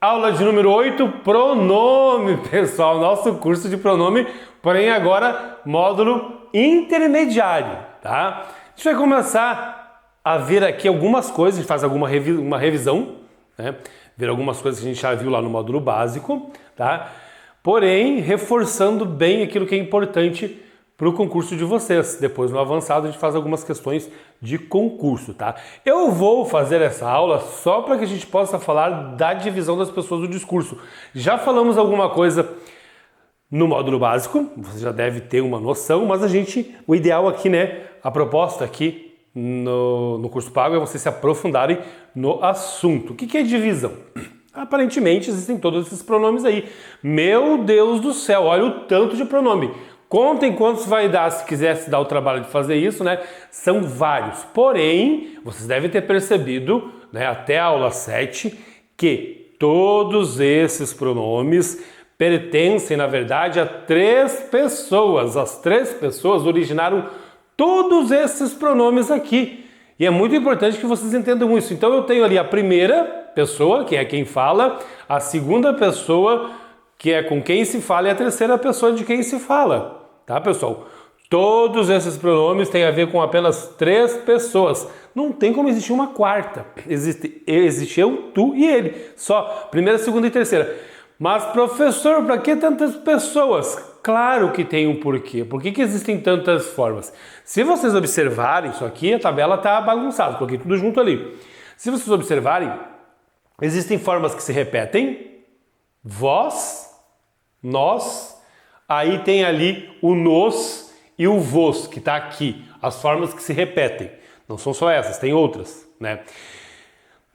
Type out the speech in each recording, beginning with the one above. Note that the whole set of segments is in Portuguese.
Aula de número 8, pronome, pessoal. Nosso curso de pronome, porém agora módulo intermediário, tá? A gente vai começar a ver aqui algumas coisas, a gente faz uma revisão, né? Ver algumas coisas que a gente já viu lá no módulo básico, tá? Porém, reforçando bem aquilo que é importante para o concurso de vocês. Depois, no avançado, a gente faz algumas questões de concurso, tá? Eu vou fazer essa aula só para que a gente possa falar da divisão das pessoas do discurso. Já falamos alguma coisa no módulo básico, você já deve ter uma noção, mas o ideal aqui, né, a proposta aqui no curso pago é vocês se aprofundarem no assunto. O que é divisão? Aparentemente existem todos esses pronomes aí. Meu Deus do céu, olha o tanto de pronome. Contem quantos vai dar se quiser se dar o trabalho de fazer isso, né? São vários. Porém, vocês devem ter percebido, né, até a aula 7, que todos esses pronomes pertencem, na verdade, a 3 pessoas. As 3 pessoas originaram todos esses pronomes aqui. E é muito importante que vocês entendam isso. Então eu tenho ali a primeira pessoa, que é quem fala, a segunda pessoa, que é com quem se fala, e a terceira pessoa de quem se fala. Tá, pessoal? Todos esses pronomes têm a ver com apenas 3 pessoas. Não tem como existir uma quarta. Existe eu, tu e ele. Só primeira, segunda e terceira. Mas, professor, para que tantas pessoas? Claro que tem um porquê. Por que existem tantas formas? Se vocês observarem isso aqui, a tabela está bagunçada. Coloquei tudo junto ali. Se vocês observarem, existem formas que se repetem. Vós, nós. Aí tem ali o nos e o vos, que está aqui. As formas que se repetem. Não são só essas, tem outras, né?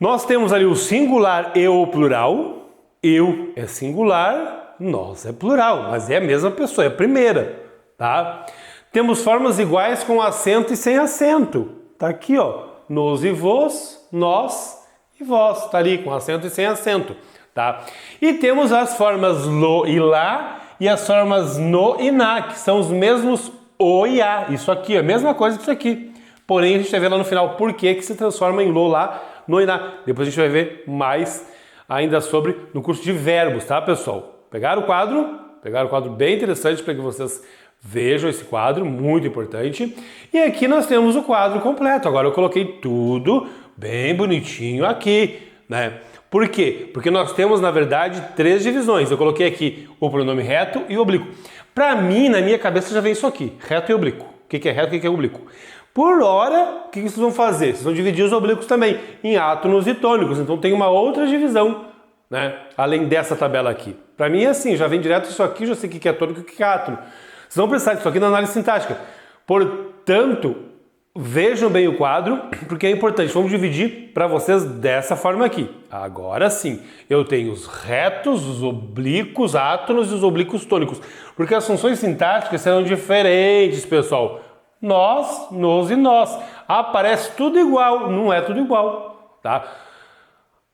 Nós temos ali o singular e o plural. Eu é singular, nós é plural, mas é a mesma pessoa, é a primeira, tá? Temos formas iguais com acento e sem acento. Tá aqui, ó. Nos e vos, nós e vós. Tá ali com acento e sem acento, tá? E temos as formas lo e lá e as formas no e na, que são os mesmos o e a. Isso aqui é a mesma coisa que isso aqui. Porém, a gente vai ver lá no final por que se transforma em lo lá, no e na. Depois a gente vai ver mais ainda sobre no curso de verbos, tá, pessoal? Pegaram o quadro? Pegaram o quadro bem interessante para que vocês vejam esse quadro, muito importante. E aqui nós temos o quadro completo. Agora eu coloquei tudo bem bonitinho aqui, né? Por quê? Porque nós temos, na verdade, 3 divisões. Eu coloquei aqui o pronome reto e oblíquo. Para mim, na minha cabeça, já vem isso aqui, reto e oblíquo. O que é reto e o que é oblíquo? Por hora, o que vocês vão fazer? Vocês vão dividir os oblíquos também em átonos e tônicos. Então tem uma outra divisão, né? Além dessa tabela aqui. Para mim é assim, já vem direto isso aqui, já sei o que é tônico e o que é átono. Vocês vão precisar disso aqui na análise sintática. Portanto, vejam bem o quadro, porque é importante. Vamos dividir para vocês dessa forma aqui. Agora sim, eu tenho os retos, os oblíquos átonos e os oblíquos tônicos. Porque as funções sintáticas serão diferentes, pessoal. Nós, nos e nós. Aparece tudo igual, não é tudo igual, tá?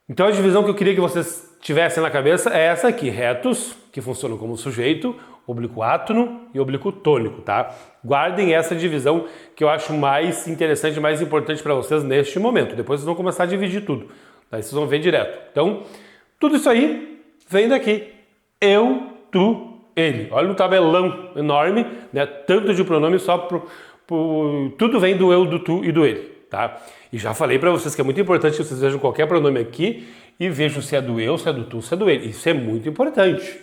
Então a divisão que eu queria que vocês tivessem na cabeça é essa aqui. Retos, que funcionam como sujeito, oblíquo átono e oblíquo tônico, tá? Guardem essa divisão que eu acho mais interessante, mais importante para vocês neste momento. Depois vocês vão começar a dividir tudo. Daí vocês vão ver direto. Então, tudo isso aí vem daqui. Eu, tu, ele. Olha o tabelão enorme, né? Tanto de pronome só tudo vem do eu, do tu e do ele, tá? E já falei para vocês que é muito importante que vocês vejam qualquer pronome aqui e vejam se é do eu, se é do tu, se é do ele. Isso é muito importante.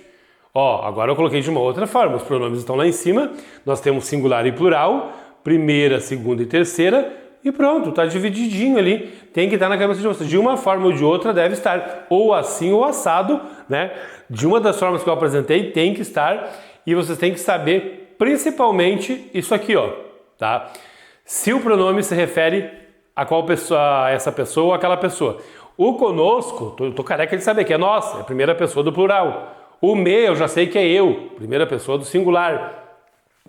Ó, agora eu coloquei de uma outra forma. Os pronomes estão lá em cima. Nós temos singular e plural, primeira, segunda e terceira. E pronto, tá divididinho ali. Tem que estar na cabeça de vocês. De uma forma ou de outra deve estar ou assim ou assado, né? De uma das formas que eu apresentei tem que estar. E vocês têm que saber principalmente isso aqui, ó, tá? Se o pronome se refere a qual pessoa, a essa pessoa ou aquela pessoa. O conosco, tô careca de saber que é nós, é a primeira pessoa do plural. O me, eu já sei que é eu, primeira pessoa do singular.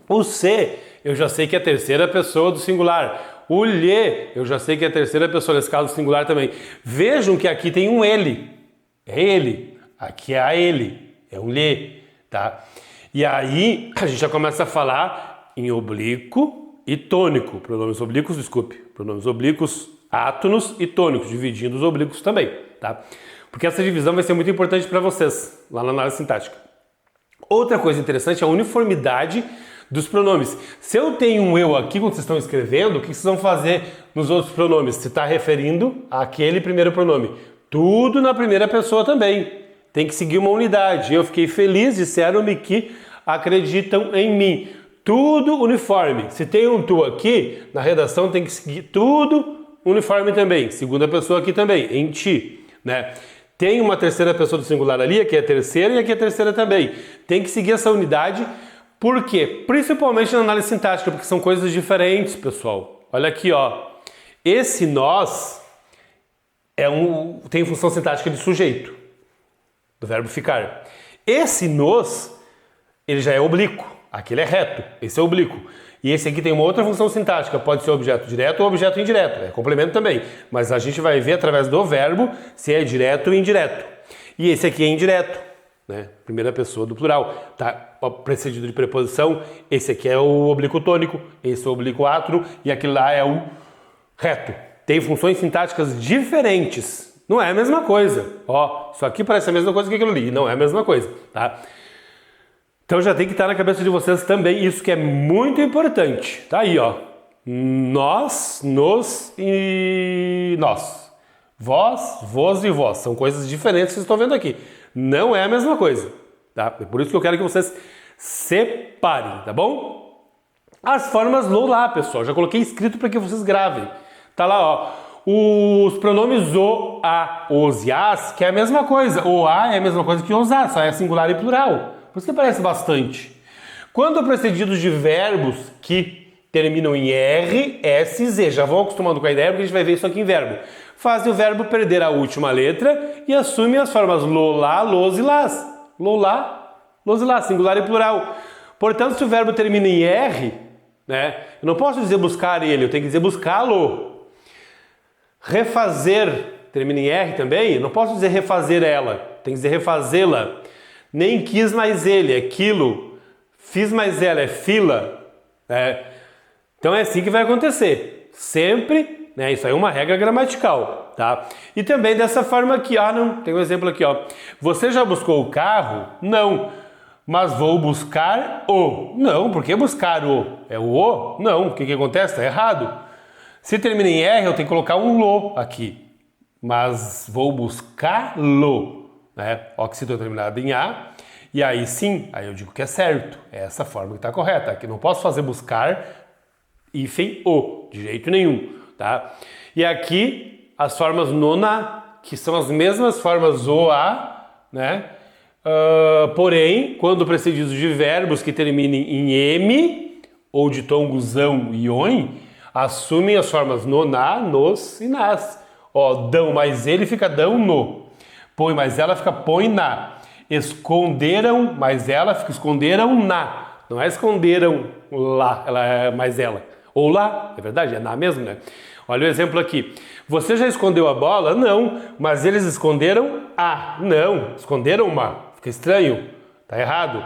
O se, eu já sei que é a terceira pessoa do singular. O lhe, eu já sei que é a terceira pessoa, nesse caso do singular também. Vejam que aqui tem um ele. É ele. Aqui é a ele. É um lhe, tá? E aí, a gente já começa a falar em oblíquo e tônico. Pronomes oblíquos, desculpe. Pronomes oblíquos, átonos e tônicos, dividindo os oblíquos também, tá? porque essa divisão vai ser muito importante para vocês lá na análise sintática. Outra coisa interessante é a uniformidade dos pronomes. Se eu tenho um eu aqui quando vocês estão escrevendo, o que vocês vão fazer nos outros pronomes? Se está referindo àquele primeiro pronome. Tudo na primeira pessoa também. Tem que seguir uma unidade. Eu fiquei feliz, disseram-me que acreditam em mim. Tudo uniforme. Se tem um tu aqui, na redação tem que seguir tudo uniforme também. Segunda pessoa aqui também, em ti, né? Tem uma terceira pessoa do singular ali, aqui é a terceira e aqui é a terceira também. Tem que seguir essa unidade. Por quê? Principalmente na análise sintática, porque são coisas diferentes, pessoal. Olha aqui, ó. Esse nós tem função sintática de sujeito, do verbo ficar. Esse nos, ele já é oblíquo. Aquele é reto, esse é oblíquo. E esse aqui tem uma outra função sintática, pode ser objeto direto ou objeto indireto, é complemento também. Mas a gente vai ver através do verbo se é direto ou indireto. E esse aqui é indireto, né? Primeira pessoa do plural, tá precedido de preposição. Esse aqui é o oblíquo tônico, esse é o oblíquo átero e aquele lá é o reto. Tem funções sintáticas diferentes. Não é a mesma coisa. Ó, isso aqui parece a mesma coisa que aquilo ali, não é a mesma coisa, tá? Então já tem que estar na cabeça de vocês também isso que é muito importante. Tá aí, ó. Nós, nos e nós. Vós, vós e vós. São coisas diferentes que vocês estão vendo aqui. Não é a mesma coisa, tá? É por isso que eu quero que vocês separem, tá bom? As formas lo, lá, pessoal. Já coloquei escrito para que vocês gravem. Tá lá, ó. Os pronomes o, a, os e as, que é a mesma coisa. O a é a mesma coisa que os a, só é singular e plural. Por isso que aparece bastante. Quando precedidos de verbos que terminam em R, S, Z, já vão acostumando com a ideia porque a gente vai ver isso aqui em verbo. Fazem o verbo perder a última letra e assumem as formas lo, lá, los e las. Lo, lá, los e las, singular e plural. Portanto, se o verbo termina em R, né, eu não posso dizer buscar ele, eu tenho que dizer buscá-lo. Refazer, termina em R também, eu não posso dizer refazer ela, tenho que dizer refazê-la. Nem quis mais ele, é quilo. Fiz mais ela, é fila. Né? Então é assim que vai acontecer. Sempre, né? Isso aí é uma regra gramatical, tá? E também dessa forma aqui, não, tem um exemplo aqui, ó. Você já buscou o carro? Não. Mas vou buscar o. Não, por que buscar o? É o o? Não, o que acontece? Está errado. Se termina em R, eu tenho que colocar um lo aqui. Mas vou buscar-lo. Né? Oxítono terminado em A, e aí sim, aí eu digo que é certo, é essa forma que está correta, que não posso fazer buscar hífen o, de jeito nenhum, tá? E aqui as formas nona, que são as mesmas formas o, a, né? Porém, quando precedidos de verbos que terminem em M, ou de tom gusão e on, assumem as formas nona, nos e nas. Ó, dão mais ele fica dão no. Põe mais ela fica põe na. Esconderam mais ela fica esconderam na. Não é esconderam lá, ela é mais ela. Ou lá, é verdade, é na mesmo, né? Olha o exemplo aqui. Você já escondeu a bola? Não, mas eles esconderam a. Não, esconderam uma. Fica estranho, tá errado.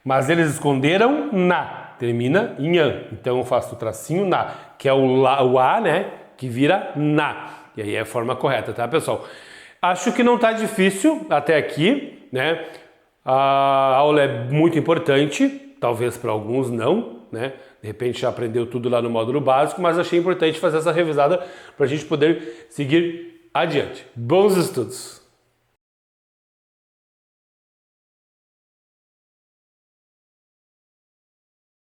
Mas eles esconderam na. Termina em an. Então eu faço o tracinho na, que é o a, né? Que vira na. E aí é a forma correta, tá, pessoal? Acho que não está difícil até aqui, né? A aula é muito importante, talvez para alguns não, né? De repente já aprendeu tudo lá no módulo básico, mas achei importante fazer essa revisada para a gente poder seguir adiante. Bons estudos!